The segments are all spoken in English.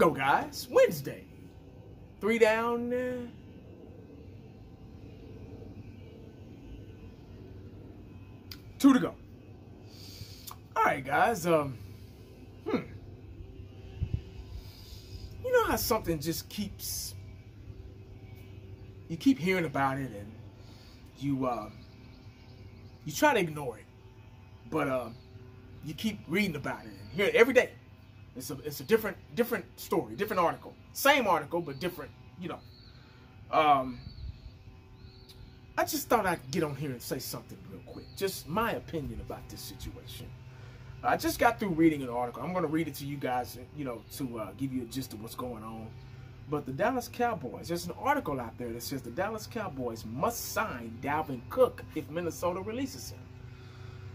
go, guys. Wednesday. 3 down. 2 to go. All right, guys. You know how something just keeps... You keep hearing about it and you try to ignore it. But you keep reading about it and hear it every day. It's a different story, different article. Same article, but different, you know. I just thought I'd get on here and say something real quick. Just my opinion about this situation. I just got through reading an article. I'm going to read it to you guys, you know, to give you a gist of what's going on. But the Dallas Cowboys, there's an article out there that says the Dallas Cowboys must sign Dalvin Cook if Minnesota releases him.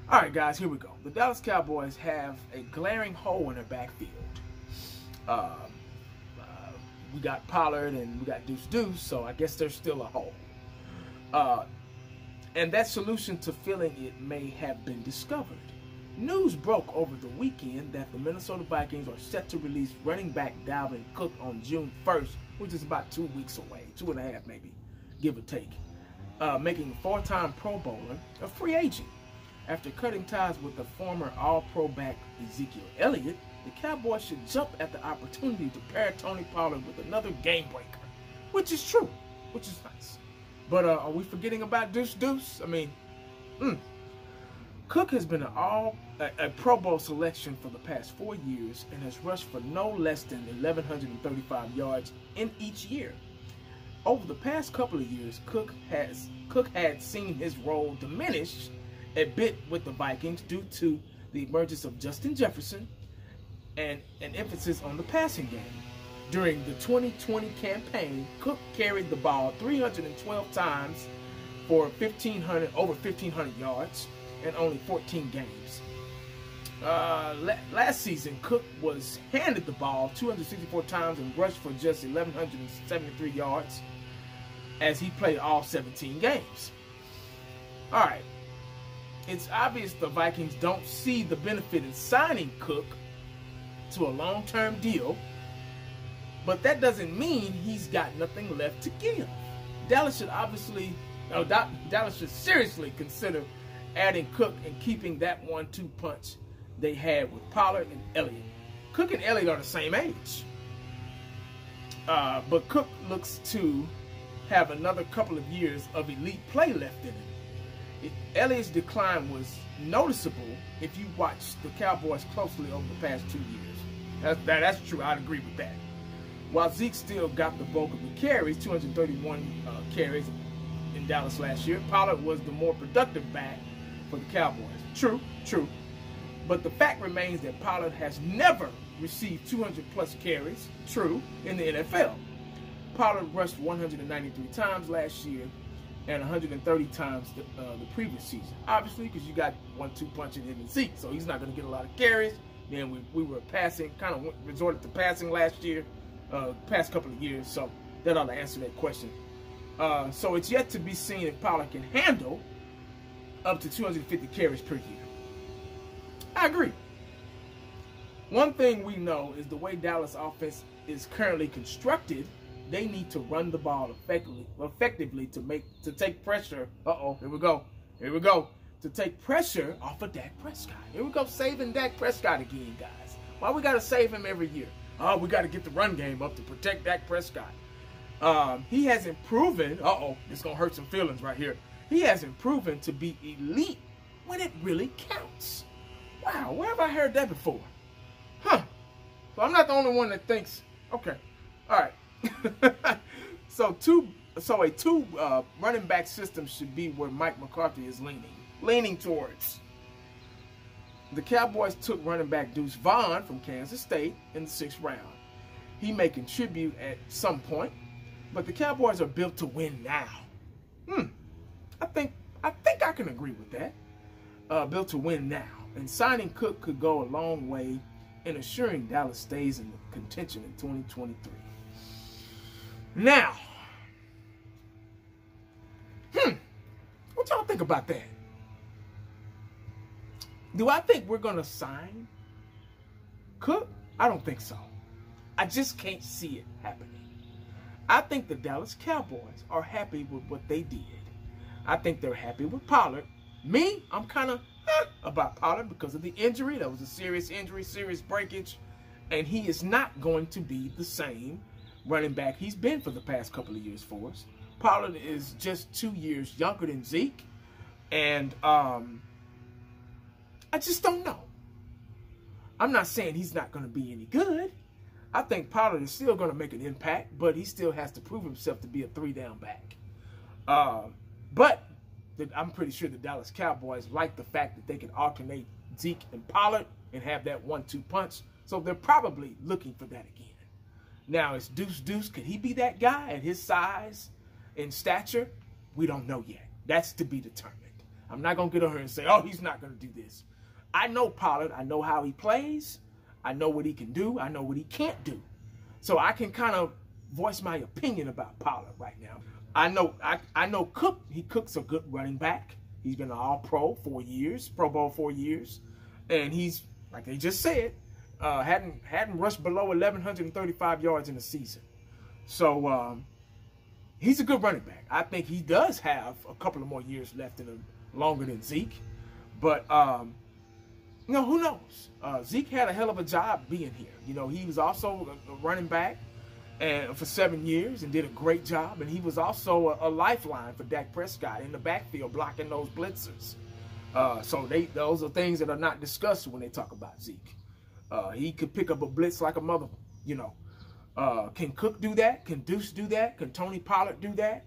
All right, guys, here we go. The Dallas Cowboys have a glaring hole in their backfield. We got Pollard and we got Deuce, so I guess there's still a hole. And that solution to filling it may have been discovered. News broke over the weekend that the Minnesota Vikings are set to release running back Dalvin Cook on June 1st, which is about 2 weeks away, 2.5 maybe, give or take, making a 4-time Pro Bowler a free agent. After cutting ties with the former All-Pro back Ezekiel Elliott, the Cowboys should jump at the opportunity to pair Tony Pollard with another game breaker, which is true, which is nice. But are we forgetting about Deuce? I mean, Cook has been a Pro Bowl selection for the past 4 years and has rushed for no less than 1,135 yards in each year. Over the past couple of years, Cook had seen his role diminish a bit with the Vikings due to the emergence of Justin Jefferson and an emphasis on the passing game. During the 2020 campaign, Cook carried the ball 312 times for over 1,500 yards in only 14 games. Last season, Cook was handed the ball 264 times and rushed for just 1,173 yards as he played all 17 games. All right. It's obvious the Vikings don't see the benefit in signing Cook to a long-term deal, but that doesn't mean he's got nothing left to give. Dallas should seriously consider adding Cook and keeping that 1-2 punch they had with Pollard and Elliott. Cook and Elliott are the same age, but Cook looks to have another couple of years of elite play left in him. Elliott's decline was noticeable if you watched the Cowboys closely over the past 2 years. That's true. I'd agree with that. While Zeke still got the bulk of the carries, 231 carries in Dallas last year, Pollard was the more productive back for the Cowboys. True. But the fact remains that Pollard has never received 200-plus carries, true, in the NFL. Pollard rushed 193 times last year and 130 times the previous season. Obviously, because you got 1-2 punching him in Zeke, so he's not going to get a lot of carries. Then we were passing, kind of resorted to passing last year, past couple of years, so that ought to answer that question. So it's yet to be seen if Pollard can handle up to 250 carries per year. I agree. One thing we know is the way Dallas offense is currently constructed, they need to run the ball effectively to take pressure. Here we go. To take pressure off of Dak Prescott. Here we go, saving Dak Prescott again, guys. Why we got to save him every year? We got to get the run game up to protect Dak Prescott. He hasn't proven, it's going to hurt some feelings right here. He hasn't proven to be elite when it really counts. Wow, where have I heard that before? Huh. So I'm not the only one that thinks, okay, all right. So a two running back system should be where Mike McCarthy is leaning towards. The Cowboys took running back Deuce Vaughn from Kansas State in the 6th round. He may contribute at some point, but the Cowboys are built to win now. I think I can agree with that. Built to win now, and signing Cook could go a long way in assuring Dallas stays in contention in 2023. Now, what y'all think about that? Do I think we're going to sign Cook? I don't think so. I just can't see it happening. I think the Dallas Cowboys are happy with what they did. I think they're happy with Pollard. Me, I'm kind of about Pollard because of the injury. That was a serious injury, serious breakage. And he is not going to be the same running back he's been for the past couple of years for us. Pollard is just 2 years younger than Zeke. And I just don't know. I'm not saying he's not going to be any good. I think Pollard is still going to make an impact, but he still has to prove himself to be a 3-down back. But I'm pretty sure the Dallas Cowboys like the fact that they can alternate Zeke and Pollard and have that 1-2 punch. So they're probably looking for that again. Now, is Deuce, could he be that guy at his size and stature? We don't know yet. That's to be determined. I'm not going to get on here and say, oh, he's not going to do this. I know Pollard. I know how he plays. I know what he can do. I know what he can't do. So I can kind of voice my opinion about Pollard right now. I know Cook. Cook's a good running back. He's been an All-Pro 4 years, Pro Bowl 4 years. And he's, like they just said, hadn't rushed below 1,135 yards in a season. So he's a good running back. I think he does have a couple of more years left in him, longer than Zeke. But, you know, who knows? Zeke had a hell of a job being here. You know, he was also a running back and for 7 years and did a great job. And he was also a lifeline for Dak Prescott in the backfield, blocking those blitzers. So those are things that are not discussed when they talk about Zeke. He could pick up a blitz like a mother, you know. Can Cook do that? Can Deuce do that? Can Tony Pollard do that?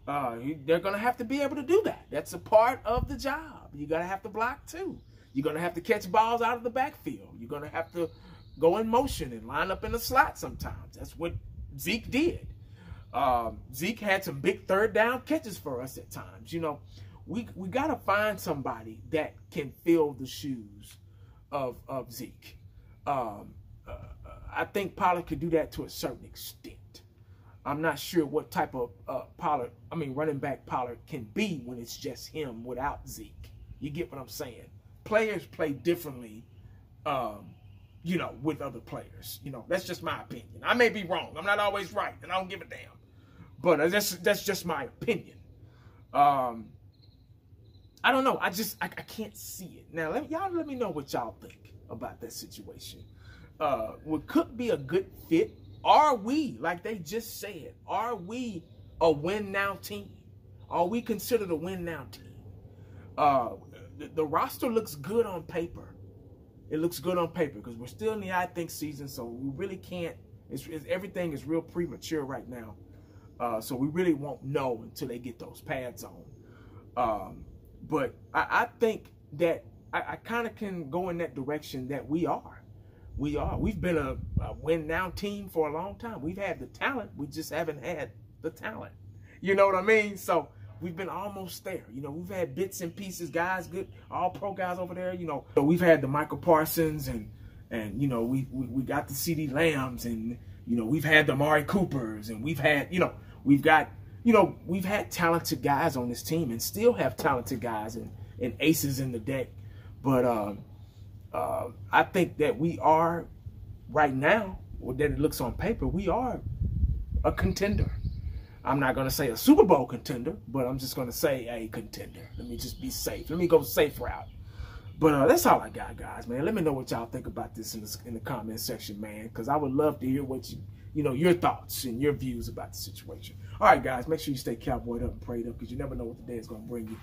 They're going to have to be able to do that. That's a part of the job. You're going to have to block too. You're going to have to catch balls out of the backfield. You're going to have to go in motion and line up in the slot sometimes. That's what Zeke did. Zeke had some big third down catches for us at times. You know, we got to find somebody that can fill the shoes of Zeke. I think Pollard could do that to a certain extent. I'm not sure what type of running back Pollard can be when it's just him without Zeke. You get what I'm saying? Players play differently, you know, with other players. You know, that's just my opinion. I may be wrong. I'm not always right, and I don't give a damn. But that's just my opinion. I don't know. I can't see it. Now, y'all let me know what y'all think about that situation. Would Cook be a good fit? Are we, like they just said, are we a win-now team? Are we considered a win-now team? The roster looks good on paper. It looks good on paper because we're still in the I think season, so we really can't. Everything is real premature right now, so we really won't know until they get those pads on. But I think that I kind of can go in that direction that we are. We've been a win-now team for a long time. We've had the talent. We just haven't had the talent. You know what I mean? So we've been almost there. You know, we've had bits and pieces, guys, good, all-pro guys over there. You know, so we've had the Michael Parsons and you know, we got the CD Lambs and, you know, we've had the Amari Coopers and we've had, you know, we've had talented guys on this team and still have talented guys and aces in the deck. But I think that we are, right now, or that it looks on paper, we are a contender. I'm not going to say a Super Bowl contender, but I'm just going to say a contender. Let me just be safe. Let me go safe route. But that's all I got, guys, man. Let me know what y'all think about this in the comment section, man, because I would love to hear what your thoughts and your views about the situation. All right, guys, make sure you stay cowboyed up and prayed up because you never know what the day is going to bring you.